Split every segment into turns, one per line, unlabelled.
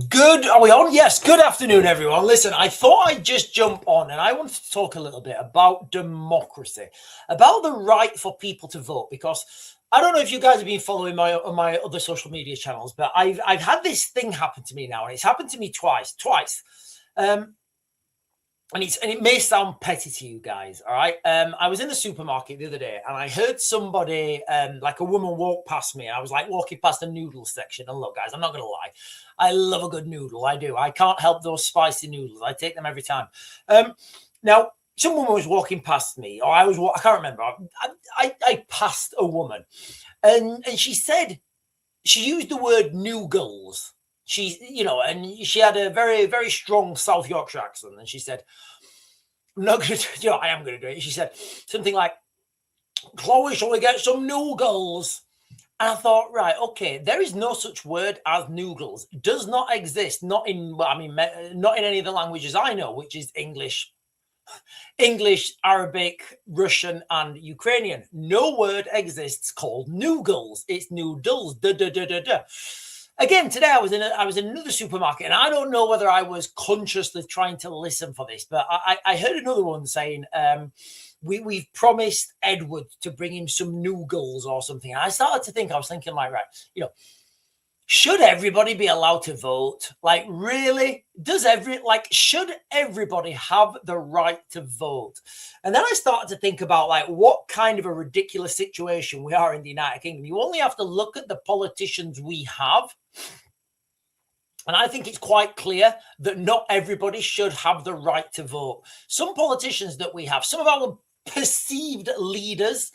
Good. Are we on? Yes. Good afternoon, everyone. Listen, I thought I'd just jump on and I wanted to talk a little bit about democracy, about the right for people to vote, because I don't know if you guys have been following my other social media channels, but I've had this thing happen to me now, and it's happened to me twice. And it may sound petty to you guys, all right? I was in the supermarket the other day and I heard somebody, like a woman, walk past me. I was like walking past the noodle section. And look, guys, I'm not going to lie. I love a good noodle. I do. I can't help those spicy noodles. I take them every time. Now, some woman was walking past me, or I can't remember. I passed a woman and she said, she used the word noogles. And she had a very, very strong South Yorkshire accent. And she said, I'm not going to, I am going to do it. She said something like, Chloe, shall we get some noogles? And I thought, right, okay, there is no such word as noogles. It does not exist. Not in any of the languages I know, which is English, Arabic, Russian, and Ukrainian. No word exists called noogles. It's noodles. Again, today I was in another supermarket, and I don't know whether I was consciously trying to listen for this, but I heard another one saying, we've promised Edward to bring him some noogles or something. And I started to think, I was thinking like, right, should everybody be allowed to vote? Like, really? Should everybody have the right to vote? And then I started to think about, like, what kind of a ridiculous situation we are in the United Kingdom. You only have to look at the politicians we have. And I think it's quite clear that not everybody should have the right to vote. Some politicians that we have, some of our perceived leaders,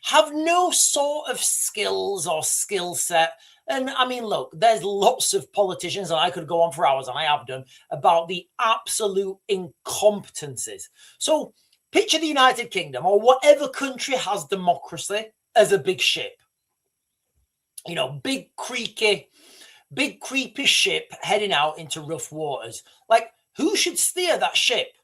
have no sort of skills or skill set. And I mean, look, there's lots of politicians, and I could go on for hours, and I have done, about the absolute incompetencies. So picture the United Kingdom, or whatever country has democracy, as a big ship. Big creepy ship heading out into rough waters. Like, who should steer that ship?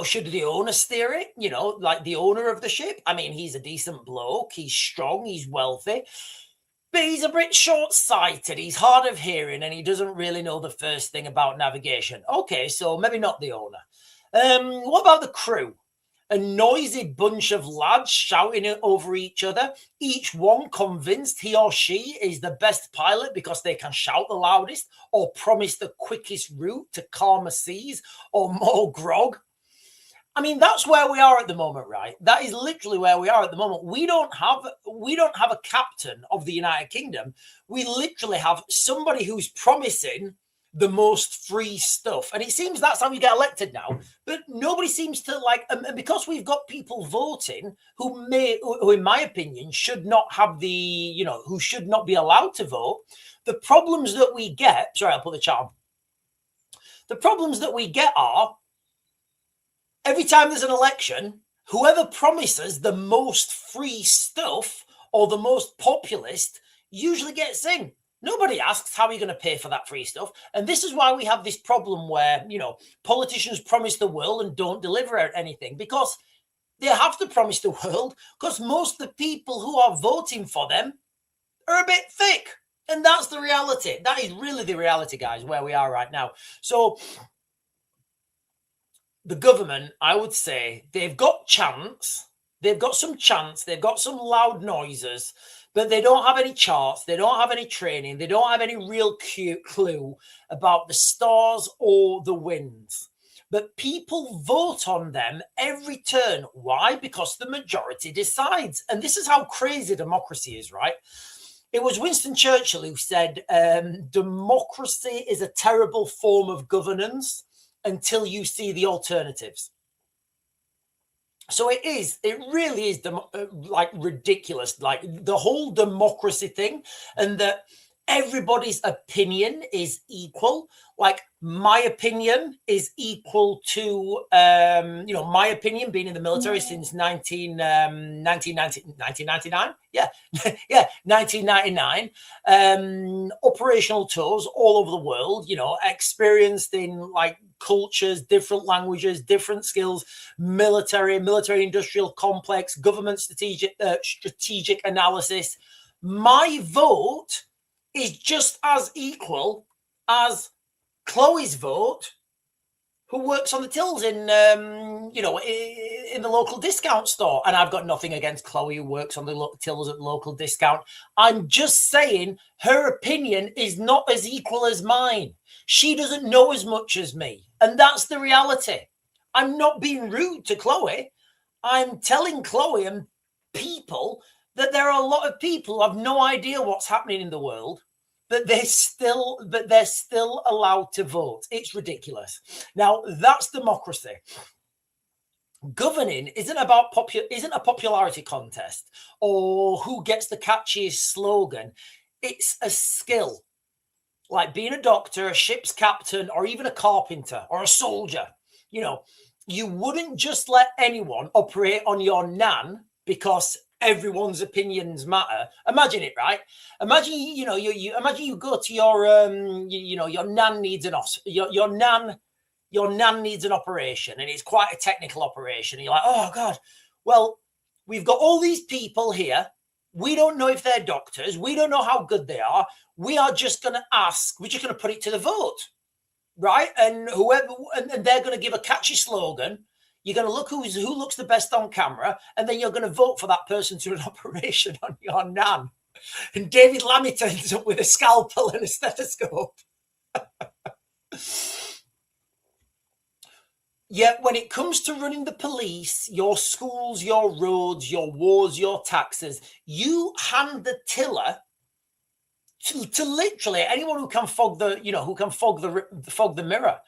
Should the owner steer it? Like the owner of the ship? I mean, he's a decent bloke. He's strong. He's wealthy. But he's a bit short-sighted. He's hard of hearing, and he doesn't really know the first thing about navigation. Okay, so maybe not the owner. What about the crew? A noisy bunch of lads shouting over each other, each one convinced he or she is the best pilot because they can shout the loudest or promise the quickest route to calmer seas or more grog. I mean, that's where we are at the moment, right? That is literally where we are at the moment. We don't have a captain of the United Kingdom. We literally have somebody who's promising the most free stuff. And it seems that's how we get elected now. But nobody seems to like, and because we've got people voting who in my opinion, should not have who should not be allowed to vote, the problems that we get, sorry, I'll put the chat on. The problems that we get are, every time there's an election, whoever promises the most free stuff or the most populist usually gets in. Nobody asks, how are you going to pay for that free stuff? And this is why we have this problem where, politicians promise the world and don't deliver anything, because they have to promise the world, because most of the people who are voting for them are a bit thick. And that's the reality. That is really the reality, guys, where we are right now. So the government, I would say, they've got chance. They've got some chance. They've got some loud noises, but they don't have any charts. They don't have any training. They don't have any real clue about the stars or the winds. But people vote on them every turn. Why? Because the majority decides. And this is how crazy democracy is, right? It was Winston Churchill who said, democracy is a terrible form of governance until you see the alternatives. So it really is like ridiculous, like the whole democracy thing, and that everybody's opinion is equal. Like my opinion is equal to, my opinion being in the military since 1999. Yeah, yeah, 1999. Operational tours all over the world, experienced in like cultures, different languages, different skills, military industrial complex, government strategic analysis. My vote is just as equal as Chloe's vote, who works on the tills in, in the local discount store. And I've got nothing against Chloe, who works on the tills at the local discount. I'm just saying her opinion is not as equal as mine. She doesn't know as much as me. And that's the reality. I'm not being rude to Chloe. I'm telling Chloe and people that there are a lot of people who have no idea what's happening in the world, but they're still allowed to vote. It's ridiculous. Now, that's democracy. Governing isn't a popularity contest or who gets the catchiest slogan. It's a skill, like being a doctor, a ship's captain, or even a carpenter or a soldier. You wouldn't just let anyone operate on your nan because everyone's opinions matter. Imagine it, right? Imagine imagine you go to your your nan needs your nan needs an operation, and it's quite a technical operation, and you're like, oh god, well, we've got all these people here. We don't know if they're doctors. We don't know how good they are. We're just going to put it to the vote, right? And and they're going to give a catchy slogan. You're going to look who looks the best on camera, and then you're going to vote for that person to do an operation on your nan. And David Lammy turns up with a scalpel and a stethoscope. Yet when it comes to running the police, your schools, your roads, your wars, your taxes, you hand the tiller to literally anyone who can fog the mirror.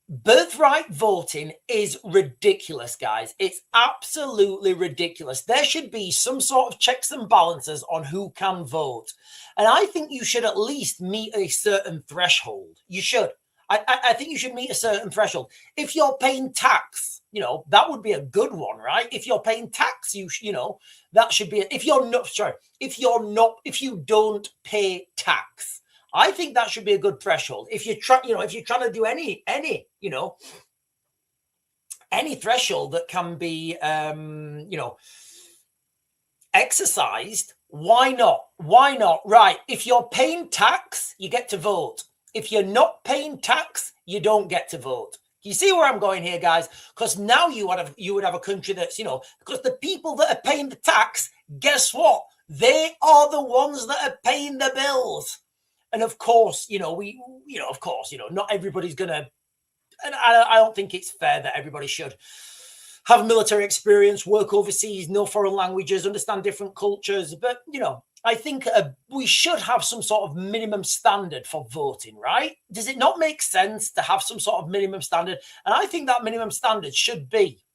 Birthright voting is ridiculous, guys. It's absolutely ridiculous. There should be some sort of checks and balances on who can vote. And I think you should at least meet a certain threshold. You should. I think you should meet a certain threshold. If you're paying tax, that would be a good one, right? If you're paying tax, that should be, if you don't pay tax, I think that should be a good threshold. If you're trying to do any threshold that can be, exercised, why not? Why not? Right. If you're paying tax, you get to vote. If you're not paying tax, you don't get to vote. You see where I'm going here, guys? Because now you would have a country that's, because the people that are paying the tax, guess what? They are the ones that are paying the bills. And of course, not everybody's going to, and I don't think it's fair that everybody should have military experience, work overseas, know foreign languages, understand different cultures. But, I think we should have some sort of minimum standard for voting, right? Does it not make sense to have some sort of minimum standard? And I think that minimum standard should be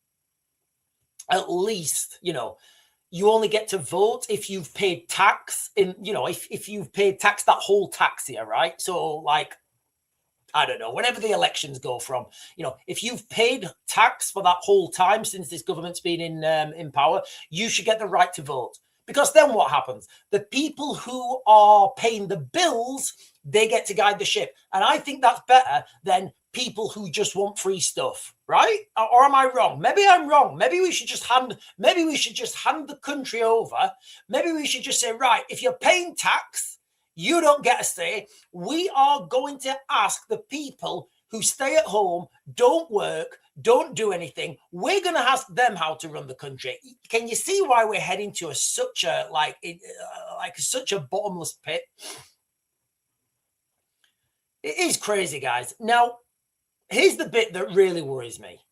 at least, you only get to vote if you've paid tax if you've paid tax that whole tax year, right? So like, I don't know, whenever the elections go from, if you've paid tax for that whole time since this government's been in power, you should get the right to vote. Because then what happens? The people who are paying the bills, they get to guide the ship. And I think that's better than people who just want free stuff, right? Or am I wrong? Maybe I'm wrong. Maybe we should just hand the country over. Maybe we should just say, right, if you're paying tax, you don't get a say. We are going to ask the people who stay at home, don't work, don't do anything. We're going to ask them how to run the country. Can you see why we're heading to such a bottomless pit? It is crazy, guys. Now, here's the bit that really worries me.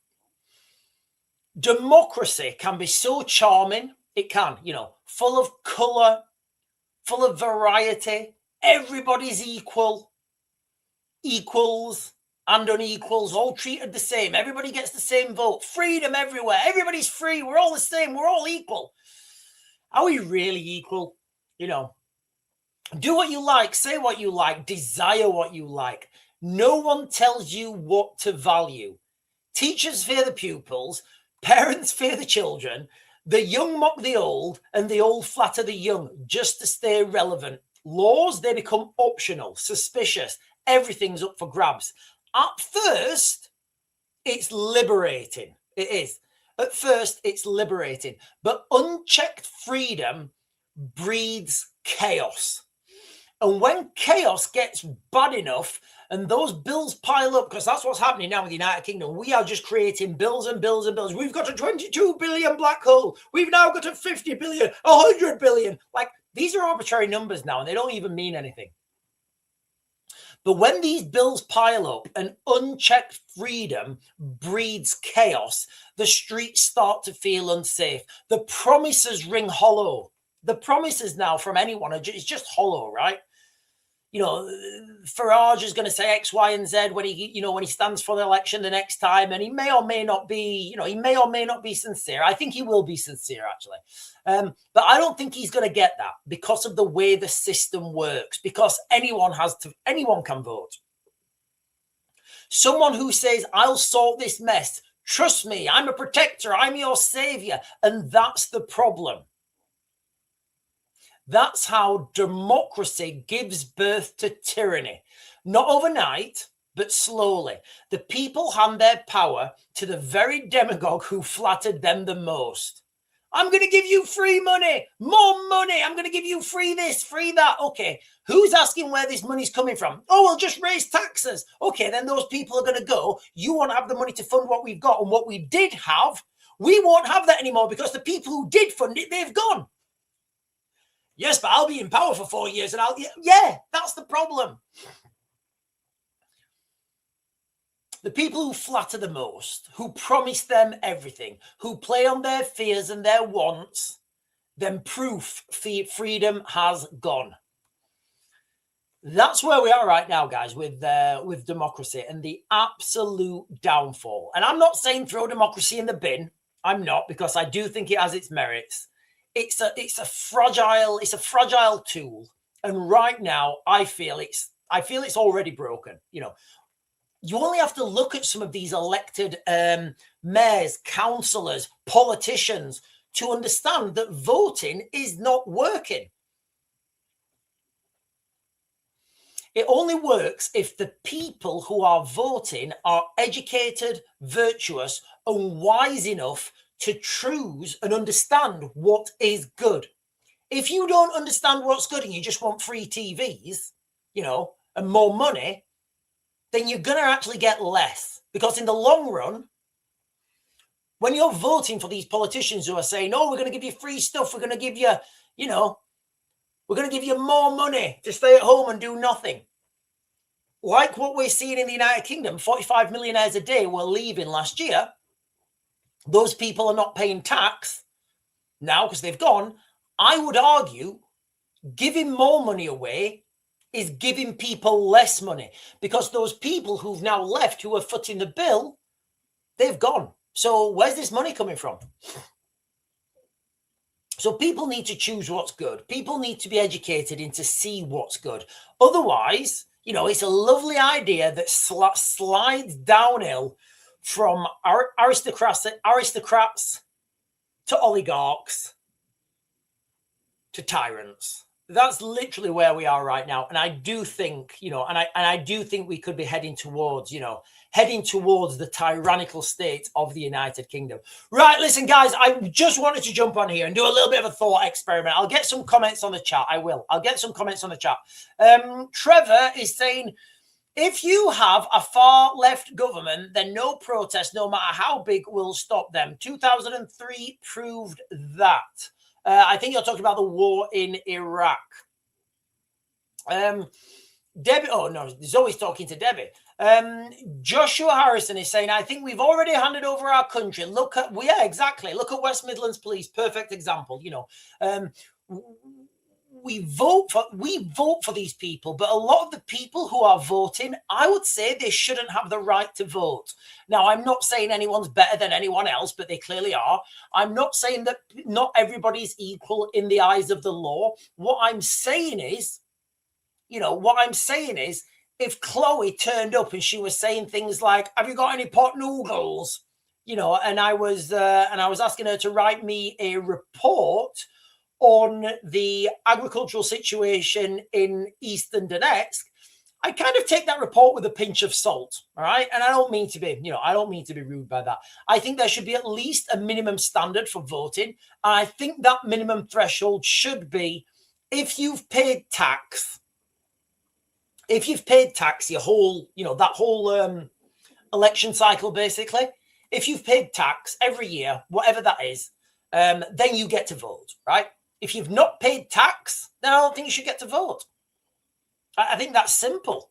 Democracy can be so charming. It can, full of color, full of variety. Everybody's equals and unequals, all treated the same. Everybody gets the same vote. Freedom everywhere. Everybody's free. We're all the same. We're all equal. Are we really equal? Do what you like, say what you like, desire what you like. No one tells you what to value. Teachers fear the pupils. Parents fear the children. The young mock the old, and the old flatter the young just to stay relevant. Laws, they become optional, suspicious. Everything's up for grabs. At first, it's liberating. It is. At first, it's liberating. But unchecked freedom breeds chaos. And when chaos gets bad enough and those bills pile up, because that's what's happening now with the United Kingdom, we are just creating bills and bills and bills. We've got a 22 billion black hole. We've now got a 50 billion, 100 billion. Like, these are arbitrary numbers now, and they don't even mean anything. But when these bills pile up and unchecked freedom breeds chaos, the streets start to feel unsafe. The promises ring hollow. The promises now from anyone are just hollow, right? You know, Farage is going to say X, Y, and Z when he stands for the election the next time, and he may or may not be, he may or may not be sincere. I think he will be sincere, actually. But I don't think he's going to get that because of the way the system works, because anyone can vote. Someone who says, I'll sort this mess, trust me, I'm a protector, I'm your savior. And that's the problem. That's how democracy gives birth to tyranny. Not overnight, but slowly. The people hand their power to the very demagogue who flattered them the most. I'm going to give you free money, more money. I'm going to give you free this, free that. Okay, who's asking where this money's coming from? Oh, we'll just raise taxes. Okay, then those people are going to go. You won't have the money to fund what we've got. And what we did have, we won't have that anymore because the people who did fund it, they've gone. Yes, but I'll be in power for 4 years and yeah, that's the problem. The people who flatter the most, who promise them everything, who play on their fears and their wants, then proof freedom has gone. That's where we are right now, guys, with democracy and the absolute downfall. And I'm not saying throw democracy in the bin. I'm not, because I do think it has its merits. It's a fragile tool, and right now I feel it's already broken. You only have to look at some of these elected mayors, councillors, politicians to understand that voting is not working. It only works if the people who are voting are educated, virtuous, and wise enough to choose and understand what is good. If you don't understand what's good and you just want free TVs, and more money, then you're going to actually get less. Because in the long run, when you're voting for these politicians who are saying, oh, we're going to give you free stuff, we're going to give you, we're going to give you more money to stay at home and do nothing. Like what we're seeing in the United Kingdom, 45 millionaires a day were leaving last year. Those people are not paying tax now because they've gone. I would argue giving more money away is giving people less money, because those people who've now left, who are footing the bill, they've gone. So where's this money coming from? So people need to choose what's good. People need to be educated into see what's good. Otherwise, it's a lovely idea that slides downhill from aristocrats to oligarchs to tyrants. That's literally where we are right now. And I do think, I do think we could be heading towards the tyrannical state of the United Kingdom. Right, listen, guys, I just wanted to jump on here and do a little bit of a thought experiment. I'll get some comments on the chat. I'll get some comments on the chat. Trevor is saying, if you have a far left government, then no protest, no matter how big, will stop them. 2003 proved that. I think you're talking about the war in Iraq. Debbie, oh no, Zoe's talking to Debbie. Joshua Harrison is saying, I think we've already handed over our country. Yeah, exactly. Look at West Midlands Police, perfect example. We vote for these people, but a lot of the people who are voting, I would say they shouldn't have the right to vote. Now, I'm not saying anyone's better than anyone else, but they clearly are. I'm not saying that not everybody's equal in the eyes of the law. What I'm saying is, if Chloe turned up and she was saying things like, have you got any pot noodles? And I was asking her to write me a report on the agricultural situation in Eastern Donetsk, I kind of take that report with a pinch of salt, all right? And I don't mean to be rude by that. I think there should be at least a minimum standard for voting. And I think that minimum threshold should be, if you've paid tax, if you've paid tax your whole, that whole election cycle, basically, if you've paid tax every year, whatever that is, then you get to vote, right? If you've not paid tax, then I don't think you should get to vote. I think that's simple.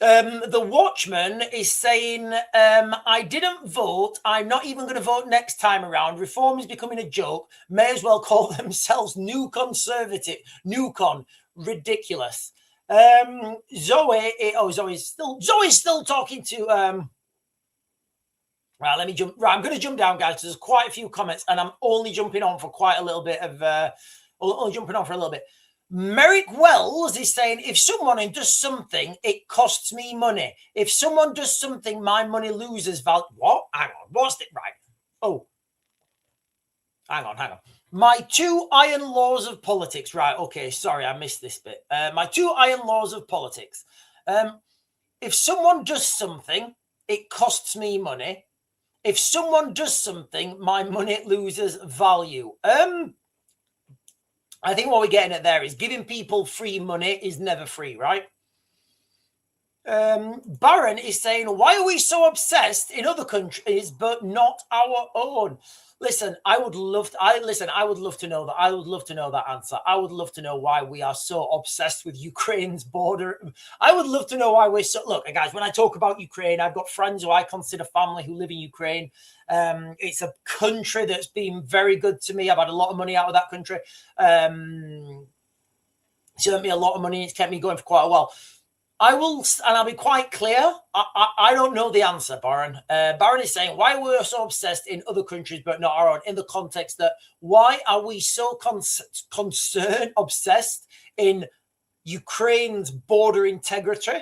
The Watchman is saying, I didn't vote. I'm not even going to vote next time around. Reform is becoming a joke. May as well call themselves New Conservative. Newcon. Ridiculous. Zoe's still talking to... Right, let me jump. Right, I'm going to jump down, guys. There's quite a few comments, and I'm only jumping on for quite a little bit of... only jumping on for a little bit. Merrick Wells is saying, if someone does something, it costs me money. If someone does something, my money loses value. What? Hang on. What's it? Right. Oh. Hang on. My 2 iron laws of politics. Right. Okay. Sorry, I missed this bit. My 2 iron laws of politics. If someone does something, it costs me money. If someone does something, my money loses value. I think what we're getting at there is giving people free money is never free, right? Baron is saying, why are we so obsessed in other countries but not our own? Listen, I would love to know that. I would love to know that answer. I would love to know why we are so obsessed with Ukraine's border. I would love to know why we're so... Look, guys, when I talk about Ukraine, I've got friends who I consider family who live in Ukraine. It's a country that's been very good to me. I've had a lot of money out of that country. It's earned me a lot of money. It's kept me going for quite a while. I'll be quite clear. I don't know the answer, Baron. Baron is saying, why we're so obsessed in other countries but not our own, in the context that why are we so obsessed in Ukraine's border integrity.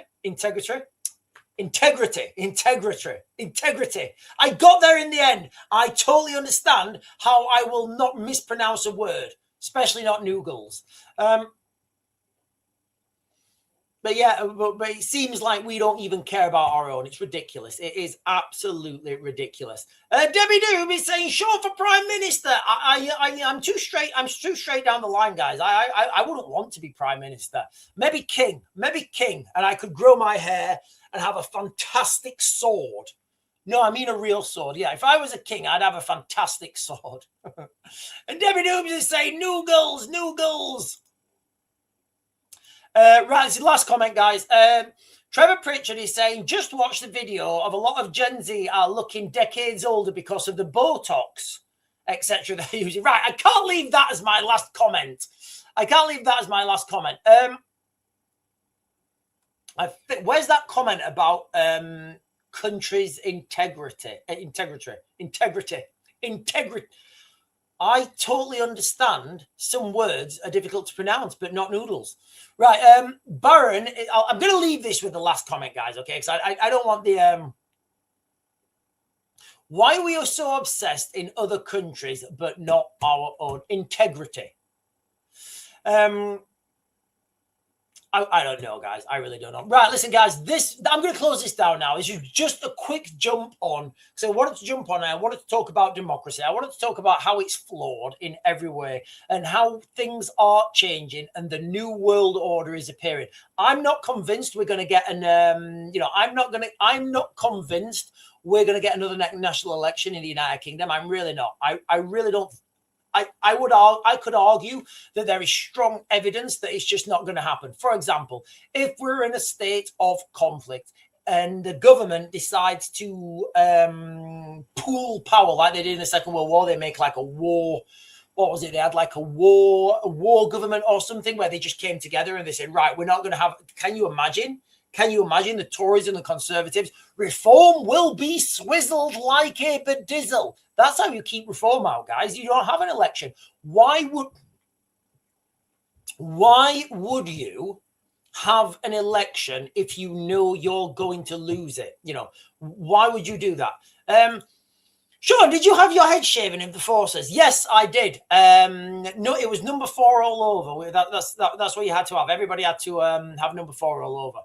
I got there in the end. I totally understand how I will not mispronounce a word, especially not noodles. But yeah, but it seems like we don't even care about our own. It's ridiculous. It is absolutely ridiculous. Debbie Doom is saying, "Sure for Prime Minister." I'm too straight. I'm too straight down the line, guys. I wouldn't want to be Prime Minister. Maybe king, and I could grow my hair and have a fantastic sword. No, I mean a real sword. Yeah, if I was a king, I'd have a fantastic sword. And Debbie Doom is saying, "Noogles." Right, this is the last comment, guys. Trevor Pritchard is saying, just watch the video of a lot of Gen Z are looking decades older because of the Botox, etc. they're using. Right, I can't leave that as my last comment. Where's that comment about countries' integrity? I totally understand some words are difficult to pronounce, but not noodles. Right, Baron, I'm going to leave this with the last comment, guys, okay? Because I don't want the... why we are so obsessed in other countries, but not our own integrity. I don't know, guys. I really don't know. Right, listen, guys, I'm going to close this down now. This is just a quick jump on. So I wanted to jump on. I wanted to talk about democracy. I wanted to talk about how it's flawed in every way and how things are changing and the new world order is appearing. I'm not convinced we're going to get I'm not convinced we're going to get another national election in the United Kingdom. I'm really not. I really don't. I could argue that there is strong evidence that it's just not going to happen. For example, if we're in a state of conflict and the government decides to pool power like they did in the Second World War, they make like a war. What was it? They had like a war government or something where they just came together and they said, right, we're not going to have. Can you imagine? The Tories and the Conservatives? Reform will be swizzled like a bedizzle. That's how you keep reform out, guys. You don't have an election. Why would you have an election if you know you're going to lose it? Why would you do that? Sean, did you have your head shaven in the forces? Yes, I did. No, it was number 4 all over. That's what you had to have. Everybody had to have number 4 all over.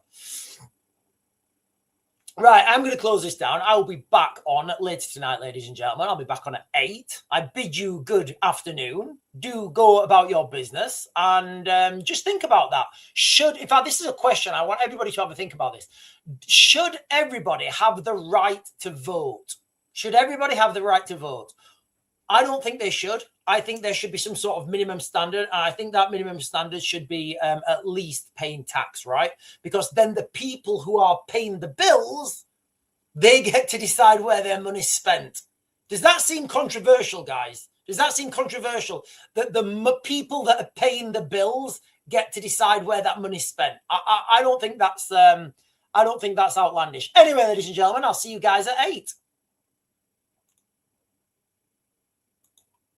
Right, I'm going to close this down. I will be back on later tonight, ladies and gentlemen. I'll be back on at 8. I bid you good afternoon. Do go about your business and just think about that. In fact, this is a question. I want everybody to have a think about this. Should everybody have the right to vote? Should everybody have the right to vote? I don't think they should. I think there should be some sort of minimum standard. And I think that minimum standard should be at least paying tax, right? Because then the people who are paying the bills, they get to decide where their money's spent. Does that seem controversial, guys? Does that seem controversial that the people that are paying the bills get to decide where that money's spent? I don't think that's outlandish. Anyway, ladies and gentlemen, I'll see you guys at 8.